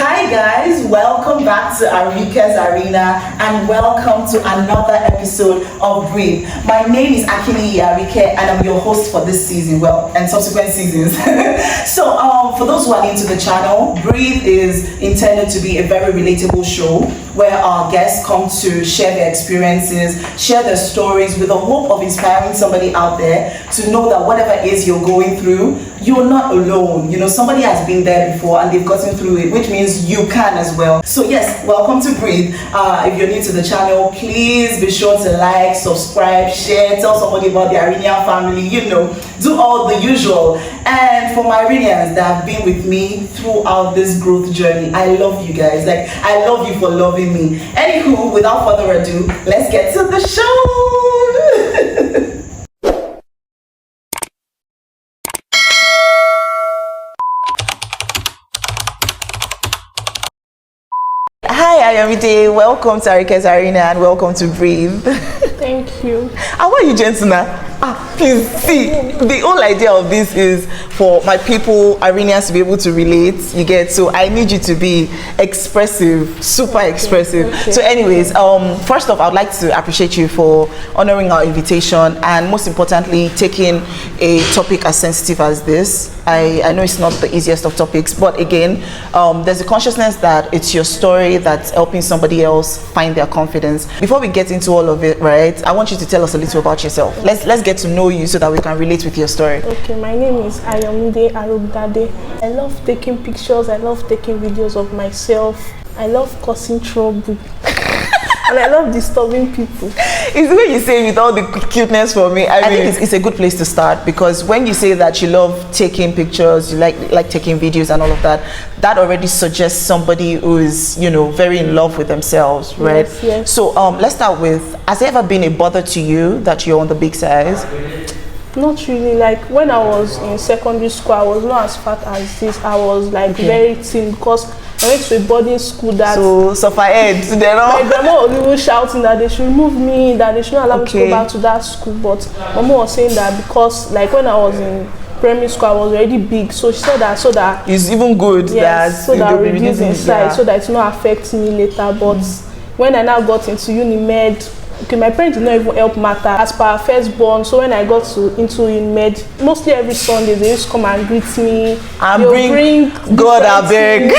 Hi guys, welcome back to ARIKE'S Arena and welcome to another episode of Breathe. My name is Heyyyy Arenians and I'm your host for this season, and subsequent seasons. So for those who are new to the channel, Breathe is intended to be a very relatable show where our guests come to share their experiences, share their stories with the hope of inspiring somebody out there to know that whatever it is you're going through, you're not alone. You know, somebody has been there before and they've gotten through it, which means you can as well. So yes, welcome to Breathe. If you're new to the channel, please be sure to like, subscribe, share, tell somebody about the Arenian family, you know, do all the usual. And for my Arenians that have been with me throughout this growth journey, I love you guys. Like, I love you for loving me. Anywho, without further ado, let's get to the show. Hi, Ayomide. Welcome to ARIKE'S Arena and welcome to Breathe. Thank you. How are you, gentlemen? Please see, the whole idea of this is for my people, Arenians, to be able to relate. You get, so I need you to be expressive, super expressive. Okay. So, anyways, first off, I'd like to appreciate you for honoring our invitation and most importantly, taking a topic as sensitive as this. I know it's not the easiest of topics, but again, there's a consciousness that it's your story that's helping somebody else find their confidence. Before we get into all of it, right, I want you to tell us a little about yourself. Let's get to know you so that we can relate with your story. Okay, my name is Heyyyy Arenians. I love taking pictures, I love taking videos of myself, I love causing trouble. And I love disturbing people. It's the way you say it with all the cuteness for me. I think it's a good place to start, because when you say that you love taking pictures, you like taking videos and all of that, that already suggests somebody who is, you know, very in love with themselves, right? Yes, yes. So let's start with, has it ever been a bother to you that you're on the big size? Not really. Like when I was in secondary school, I was not as fat as this. I was like very thin because I went to a boarding school that suffer head. My grandma was even shouting that they should remove me, that they shouldn't allow me to go back to that school. But Mama was saying that because like when I was in primary school, I was already big, so she said that so that it's even good, yes, so that reduce in size, so that it will not affect me later. But when I now got into Unimed, okay, my parents did not even help matter as per our firstborn. So when I got into Unimed, mostly every Sunday they used to come and greet me and bring God I beg.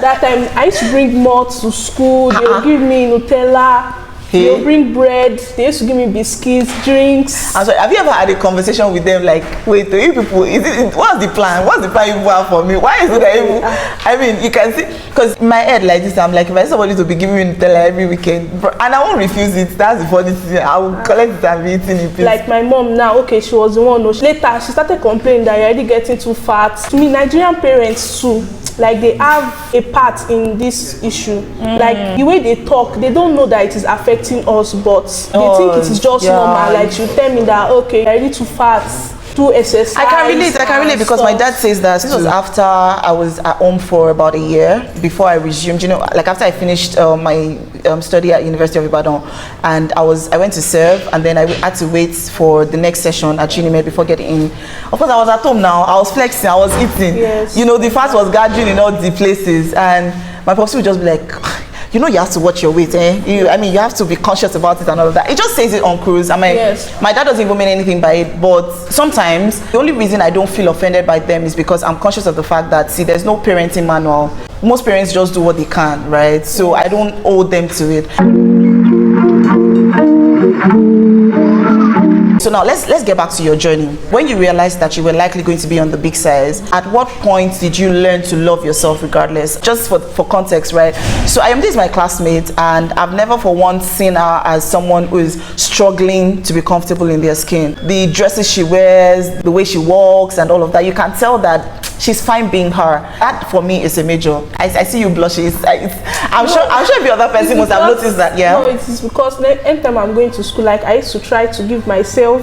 That time I used to bring malt to school. They would give me Nutella. They would bring bread. They used to give me biscuits, drinks. I'm sorry, have you ever had a conversation with them like, wait, you people, what's the plan? What's the plan you have for me? Why is it that you, I mean, you can see, because in my head like this, I'm like, if I somebody to be giving me Nutella every weekend, and I won't refuse it, that's the funny thing, I will collect it and be eating it. Like my mom now, okay, she was the one, later she started complaining that you're already getting too fat. To me, Nigerian parents too, like they have a part in this issue. Like the way they talk, they don't know that it is affecting us, but they think it is just normal. Like she tell me that, okay, you're already too fat, too exercise. I can relate because my dad says that this was after I was at home for about a year before I resumed, you know, like after I finished my study at University of Ibadan, and I went to serve, and then I had to wait for the next session at Unimed before getting in. Of course, I was at home now, I was flexing, I was eating. Yes. You know, the fat was gathering in all the places, and my pops would just be like, you know, you have to watch your weight, eh? I mean, you have to be conscious about it and all of that. It just says it on cruise. I mean, my dad doesn't even mean anything by it, but sometimes the only reason I don't feel offended by them is because I'm conscious of the fact that, see, there's no parenting manual. Most parents just do what they can, right? So I don't owe them to it. So now let's get back to your journey. When you realized that you were likely going to be on the big size, at what point did you learn to love yourself regardless? Just for context, right? So Ayomide is my classmate, and I've never for once seen her as someone who is struggling to be comfortable in their skin. The dresses she wears, the way she walks and all of that, you can tell that she's fine being her. That for me is a major. I see you blushing. I'm sure the other person must have noticed that. Yeah. No, it is because anytime I'm going to school, like I used to try to give myself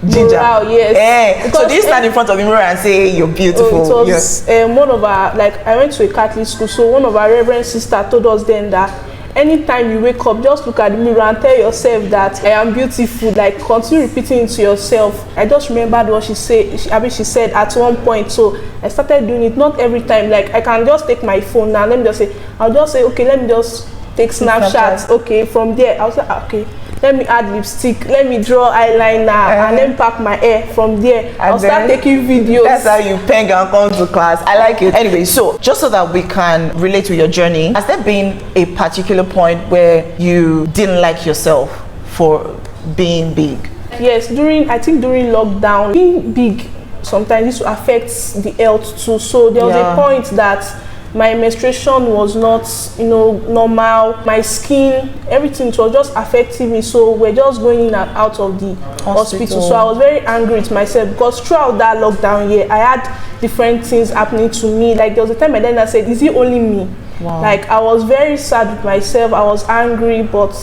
ginger. Morale, yes. So do you stand in front of the mirror and say you're beautiful? It was one of our, like I went to a Catholic school, so one of our reverend sister told us then that anytime you wake up, just look at the mirror and tell yourself that I am beautiful. Like, continue repeating it to yourself. I just remembered what she said. She said at one point, so I started doing it. Not every time. Like, I can just take my phone now. Let me just say, I'll just say, okay, let me just take snapshots. Okay, from there I'll say, okay, let me add lipstick, let me draw eyeliner, and then pack my hair. From there I'll start taking videos. That's how you peng and come to class. I like it. Anyway, so just so that we can relate to your journey, has there been a particular point where you didn't like yourself for being big? Yes, I think during lockdown, being big sometimes used to affect the health too. So there was a point that my menstruation was not, normal. My skin, everything was just affecting me. So we're just going in and out of the hospital. So I was very angry with myself because throughout that lockdown year, I had different things happening to me. Like, there was a time my dad said, "Is it only me?" Wow. Like, I was very sad with myself. I was angry, but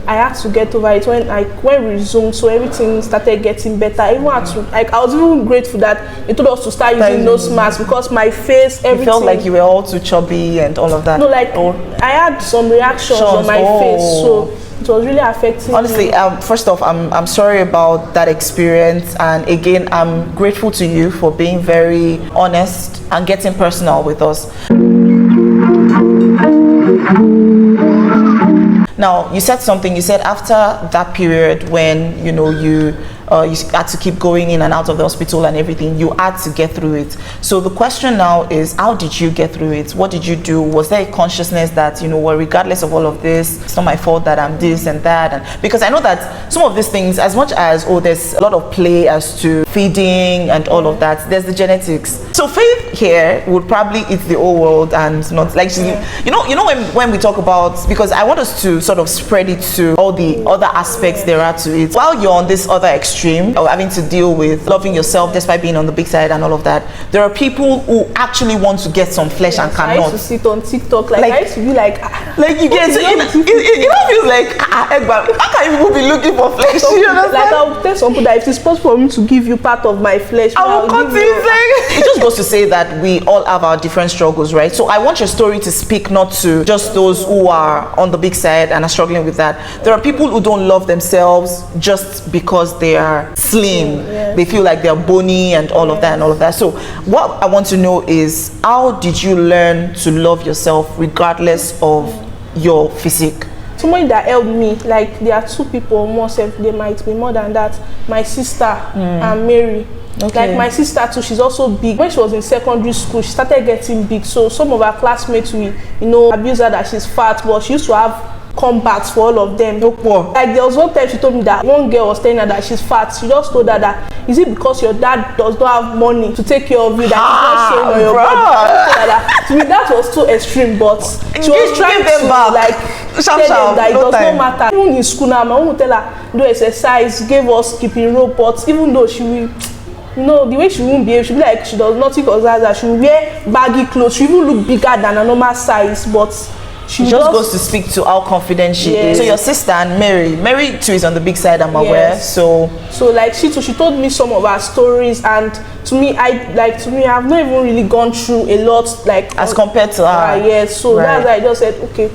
I had to get over it when we resumed, so everything started getting better. I even had to, I was even grateful that they told us to start using nose masks because my face, everything. You felt like you were all too chubby and all of that? No, like, I had some reactions on my face, so it was really affecting me. First off, I'm sorry about that experience, and again, I'm grateful to you for being very honest and getting personal with us. Now, you said something. You said after that period when you had to keep going in and out of the hospital and everything, you had to get through it. So the question now is, how did you get through it? What did you do? Was there a consciousness that, well, regardless of all of this, it's not my fault that I'm this and that? And because I know that some of these things, as much as there's a lot of play as to feeding and all of that, there's the genetics. So Faith here would probably eat the whole world and not like when we talk about, because I want us to sort of spread it to all the other aspects there are to it. While you're on this other extreme of having to deal with loving yourself despite being on the big side and all of that, there are people who actually want to get some flesh and cannot. I used to sit on TikTok, like I used to be like you get so it feels like how can you be looking for flesh? You understand? Like, I'll tell some people that if it's possible for me to give you part of my flesh, I will cut it. It just goes to say that we all have our different struggles, right? So I want your story to speak not to just those who are on the big side and are struggling with that. There are people who don't love themselves just because they are slim. Yes. They feel like they're bony and all of that and all of that. So what I want to know is, how did you learn to love yourself regardless of your physique? Somebody that helped me, like, there are two people, there might be more than that. My sister and Mary. Okay. Like, my sister too, she's also big. When she was in secondary school, she started getting big. So some of her classmates will, abuse her that she's fat, but she used to have comebacks for all of them. Like, there was one time she told me that one girl was telling her that she's fat. She just told her that, is it because your dad does not have money to take care of you that he's not showing on your body? To me, that was too extreme, but she was trying to tell them that it does not matter. Even in school now, my mom would tell her, do exercise, gave us skipping rope, but even though she will, the way she won't behave, she'll be like she does nothing because that she will wear baggy clothes. She will look bigger than a normal size, but she just goes to speak to how confident she is. So your sister and Mary too is on the big side, I'm aware. So like she told me some of her stories, and to me, I've not even really gone through a lot, like as compared to her. So that's why I just said, okay,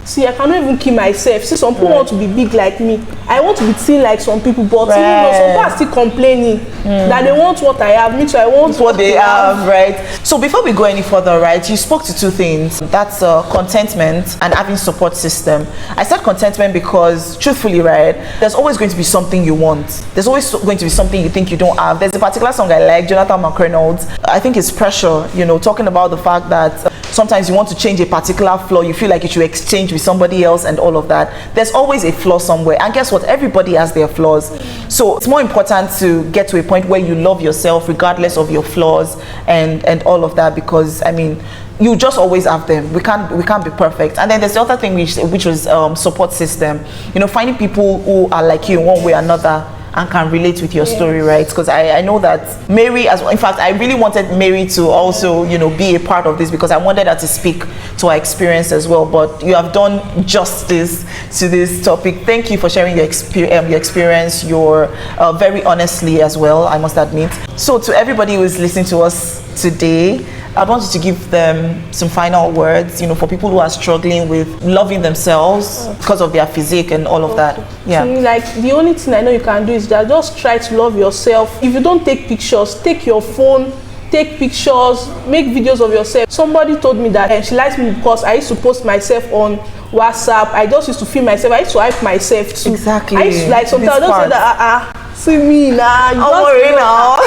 see, I cannot even keep myself. See, some people want to be big like me. I want to be thin like some people, but some people are still complaining that they want what I have. Me too, I want what they have, right? So before we go any further, right, you spoke to two things. That's contentment and having support system. I said contentment because, truthfully, right, there's always going to be something you want. There's always going to be something you think you don't have. There's a particular song I like, Jonathan McReynolds. I think it's Pressure, talking about the fact that sometimes you want to change a particular flaw, you feel like you should exchange with somebody else and all of that. There's always a flaw somewhere, and guess what? Everybody has their flaws. So it's more important to get to a point where you love yourself regardless of your flaws and all of that, because I mean, you just always have them. We can't be perfect. And then there's the other thing which was support system. Finding people who are like you in one way or another and can relate with your story, right? Because I know that Mary, in fact, I really wanted Mary to also, be a part of this, because I wanted her to speak to her experience as well. But you have done justice to this topic. Thank you for sharing your experience, very honestly as well, I must admit. So to everybody who is listening to us today, I want you to give them some final words, you know, for people who are struggling with loving themselves because of their physique and all of that. Yeah. To me, like, the only thing I know you can do is just try to love yourself. If you don't take pictures, take your phone, take pictures, make videos of yourself. Somebody told me that she likes me because I used to post myself on WhatsApp. I just used to film myself. I used to hype myself too. Exactly. I used to, like, sometimes I don't say that see me now. I'm worried now.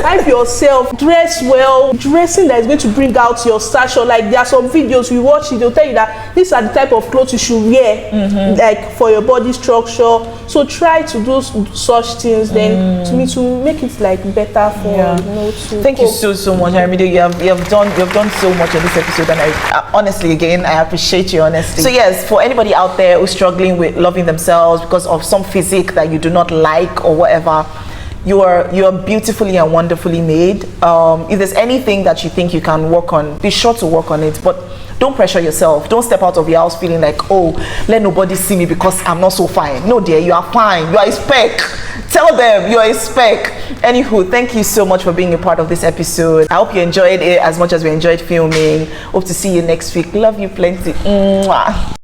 Hype yourself, dress well, dressing that is going to bring out your stature. Like, there are some videos we watch, they'll tell you that these are the type of clothes you should wear, like, for your body structure. So try to do such things, then to me, to make it like better for you know, to thank you so much, Arimide. You have done so much in this episode, and I honestly, again, I appreciate your honesty. So yes, for anybody out there who's struggling with loving themselves because of some physique that you do not like or whatever, you are beautifully and wonderfully made. If there's anything that you think you can work on, be sure to work on it, but don't pressure yourself. Don't step out of your house feeling like, oh, let nobody see me because I'm not so fine. No, dear, you are fine. You are a speck. Tell them you are a speck. Anywho, thank you so much for being a part of this episode. I hope you enjoyed it as much as we enjoyed filming. Hope to see you next week. Love you plenty. Mwah.